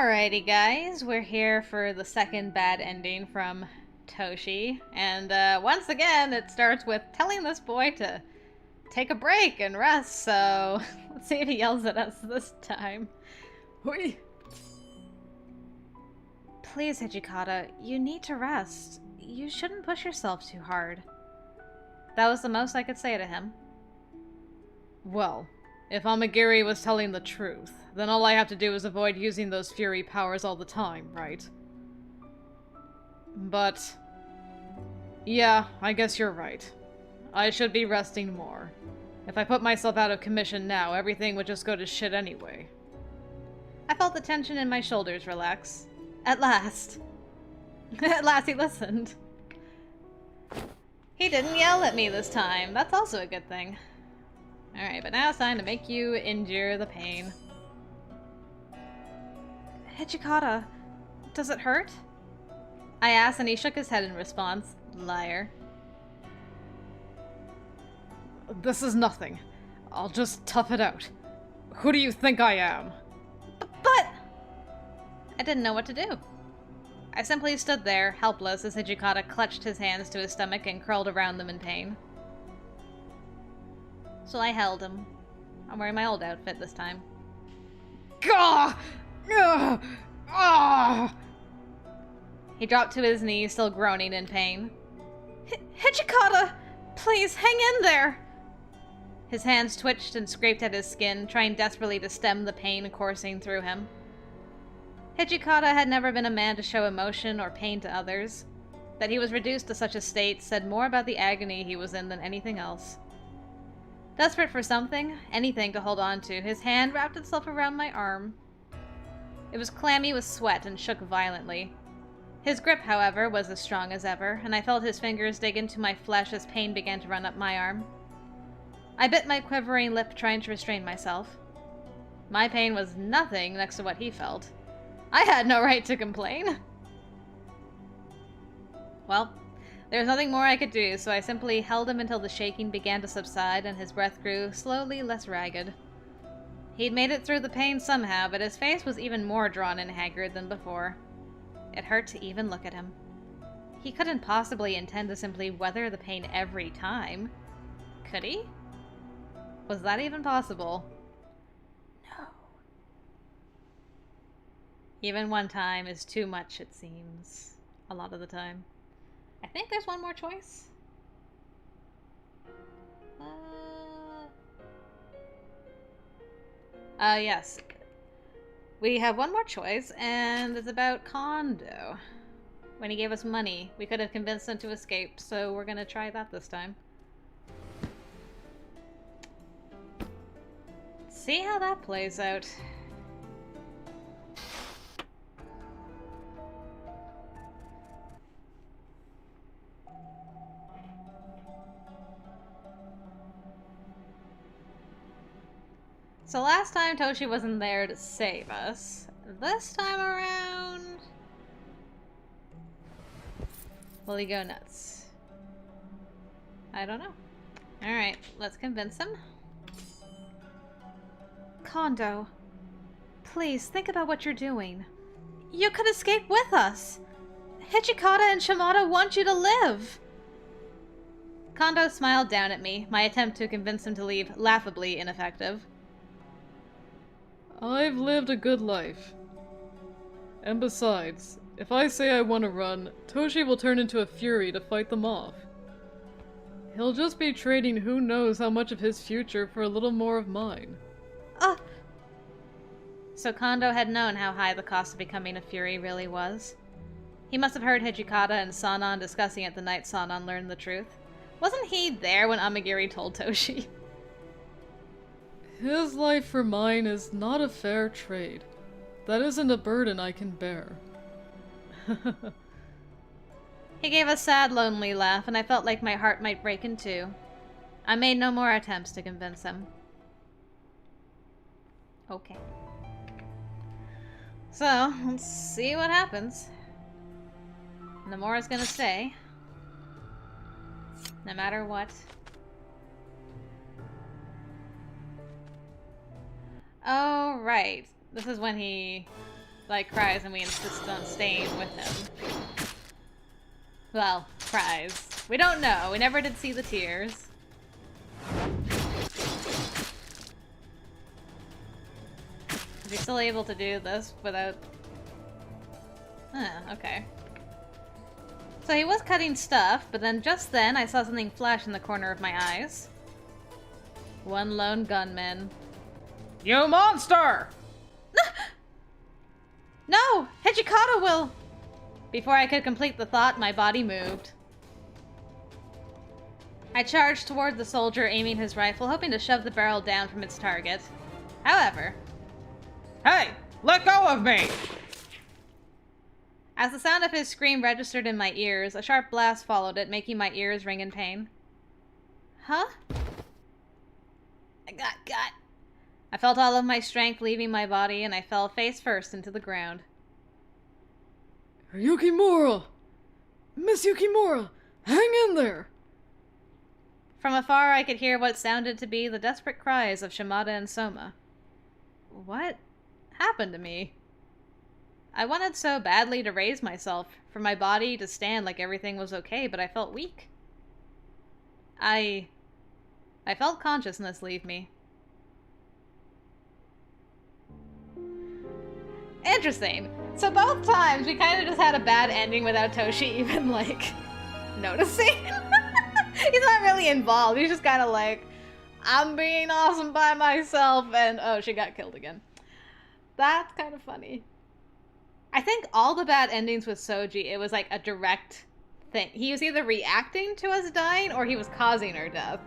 Alrighty guys, we're here for the second bad ending from Toshi, and once again it starts with telling this boy to take a break and rest, so let's see if he yells at us this time. Hui! Please, Hijikata, you need to rest. You shouldn't push yourself too hard. That was the most I could say to him. Well, if Amagiri was telling the truth, then all I have to do is avoid using those fury powers all the time, right? But... yeah, I guess you're right. I should be resting more. If I put myself out of commission now, everything would just go to shit anyway. I felt the tension in my shoulders relax. At last. At last he listened. He didn't yell at me this time. That's also a good thing. Alright, but now it's time to make you endure the pain. Hijikata, does it hurt? I asked and he shook his head in response. Liar. This is nothing. I'll just tough it out. Who do you think I am? But... I didn't know what to do. I simply stood there, helpless, as Hijikata clutched his hands to his stomach and curled around them in pain. So I held him. I'm wearing my old outfit this time. Gah! Ugh! Ah! He dropped to his knees, still groaning in pain. Hijikata! Please, hang in there! His hands twitched and scraped at his skin, trying desperately to stem the pain coursing through him. Hijikata had never been a man to show emotion or pain to others. That he was reduced to such a state said more about the agony he was in than anything else. Desperate for something, anything to hold on to, his hand wrapped itself around my arm. It was clammy with sweat and shook violently. His grip, however, was as strong as ever, and I felt his fingers dig into my flesh as pain began to run up my arm. I bit my quivering lip, trying to restrain myself. My pain was nothing next to what he felt. I had no right to complain. Well, there was nothing more I could do, so I simply held him until the shaking began to subside and his breath grew slowly less ragged. He'd made it through the pain somehow, but his face was even more drawn and haggard than before. It hurt to even look at him. He couldn't possibly intend to simply weather the pain every time. Could he? Was that even possible? No. Even one time is too much, it seems. A lot of the time. I think there's one more choice. Yes. We have one more choice, and it's about Kondo. When he gave us money, we could have convinced him to escape, so we're gonna try that this time. See how that plays out. So last time Toshi wasn't there to save us. This time around... will he go nuts? I don't know. Alright, let's convince him. Kondo, please think about what you're doing. You could escape with us. Hijikata and Shimada want you to live. Kondo smiled down at me, my attempt to convince him to leave laughably ineffective. I've lived a good life. And besides, if I say I want to run, Toshi will turn into a fury to fight them off. He'll just be trading who knows how much of his future for a little more of mine. So Kondo had known how high the cost of becoming a fury really was. He must have heard Hijikata and Sanan discussing it the night Sanan learned the truth. Wasn't he there when Amagiri told Toshi? His life for mine is not a fair trade. That isn't a burden I can bear. He gave a sad, lonely laugh, and I felt like my heart might break in two. I made no more attempts to convince him. Okay. So, let's see what happens. Nomura's gonna stay. No matter what. Oh, right. This is when he like, cries and we insist on staying with him. Well, cries. We don't know. We never did see the tears. Is he still able to do this without... okay. So he was cutting stuff, but then just then I saw something flash in the corner of my eyes. One lone gunman. You monster! No! Hijikata will... Before I could complete the thought, my body moved. I charged toward the soldier, aiming his rifle, hoping to shove the barrel down from its target. However... Hey! Let go of me! As the sound of his scream registered in my ears, a sharp blast followed it, making my ears ring in pain. Huh? I got got. I felt all of my strength leaving my body, and I fell face first into the ground. Yukimura! Miss Yukimura! Hang in there! From afar, I could hear what sounded to be the desperate cries of Shimada and Soma. What happened to me? I wanted so badly to raise myself, for my body to stand like everything was okay, but I felt weak. I felt consciousness leave me. Interesting. So both times we kind of just had a bad ending without Toshi even, like, noticing. He's not really involved. He's just kind of like, I'm being awesome by myself, and oh, she got killed again. That's kind of funny. I think all the bad endings with Soji, it was like a direct thing. He was either reacting to us dying or he was causing our death.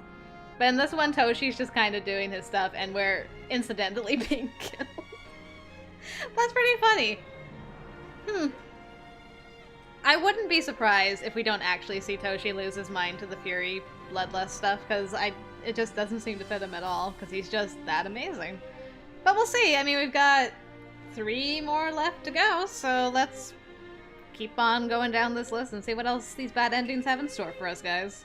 But in this one, Toshi's just kind of doing his stuff and we're incidentally being killed. That's pretty funny. I wouldn't be surprised if we don't actually see Toshi lose his mind to the Fury Bloodlust stuff, because it just doesn't seem to fit him at all, because he's just that amazing. But we'll see. I mean, we've got 3 more left to go, so let's keep on going down this list and see what else these bad endings have in store for us, guys.